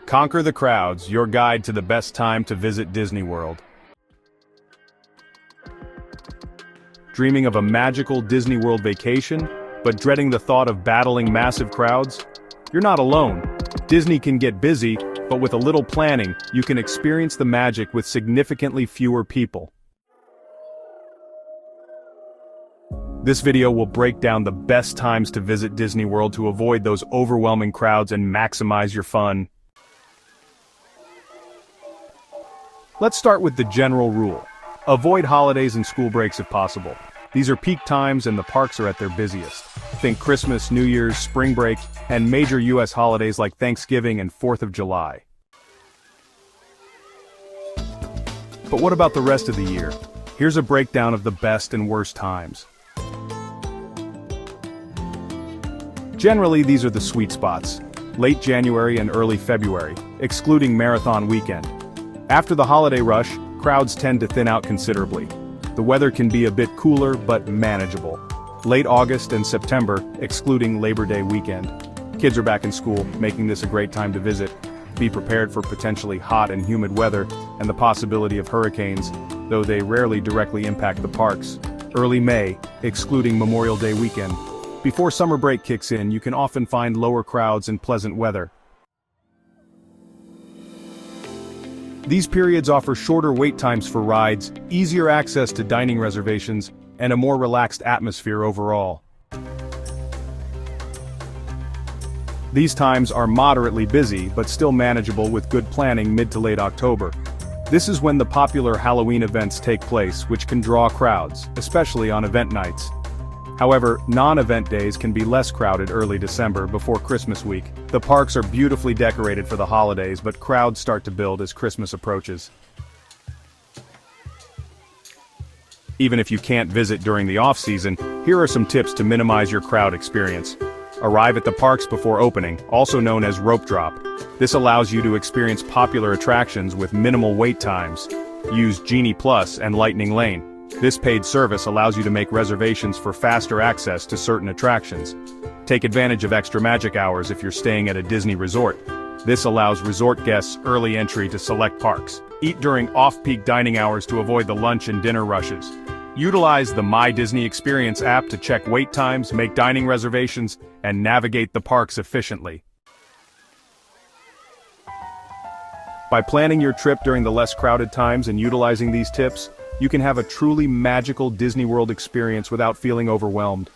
Conquer the Crowds, your guide to the best time to visit Disney World. Dreaming of a magical Disney World vacation, but dreading the thought of battling massive crowds? You're not alone. Disney can get busy, but with a little planning, you can experience the magic with significantly fewer people. This video will break down the best times to visit Disney World to avoid those overwhelming crowds and maximize your fun. Let's start with the general rule. Avoid holidays and school breaks if possible. These are peak times and the parks are at their busiest. Think Christmas, New Year's, spring break, and major US holidays like Thanksgiving and 4th of July. But what about the rest of the year? Here's a breakdown of the best and worst times. Generally, these are the sweet spots: late January and early February, excluding marathon weekend. After the holiday rush, crowds tend to thin out considerably. The weather can be a bit cooler but manageable. Late August and September, excluding Labor Day weekend. Kids are back in school, making this a great time to visit. Be prepared for potentially hot and humid weather and the possibility of hurricanes, though they rarely directly impact the parks. Early May, excluding Memorial Day weekend. Before summer break kicks in, you can often find lower crowds and pleasant weather. These periods offer shorter wait times for rides, easier access to dining reservations, and a more relaxed atmosphere overall. These times are moderately busy, but still manageable with good planning mid to late October. This is when the popular Halloween events take place, which can draw crowds, especially on event nights. However, non-event days can be less crowded early December before Christmas week. The parks are beautifully decorated for the holidays, but crowds start to build as Christmas approaches. Even if you can't visit during the off-season, here are some tips to minimize your crowd experience. Arrive at the parks before opening, also known as rope drop. This allows you to experience popular attractions with minimal wait times. Use Genie Plus and Lightning Lane. This paid service allows you to make reservations for faster access to certain attractions. Take advantage of extra magic hours if you're staying at a Disney resort. This allows resort guests early entry to select parks. Eat during off-peak dining hours to avoid the lunch and dinner rushes. Utilize the My Disney Experience app to check wait times, make dining reservations, and navigate the parks efficiently. By planning your trip during the less crowded times and utilizing these tips, you can have a truly magical Disney World experience without feeling overwhelmed.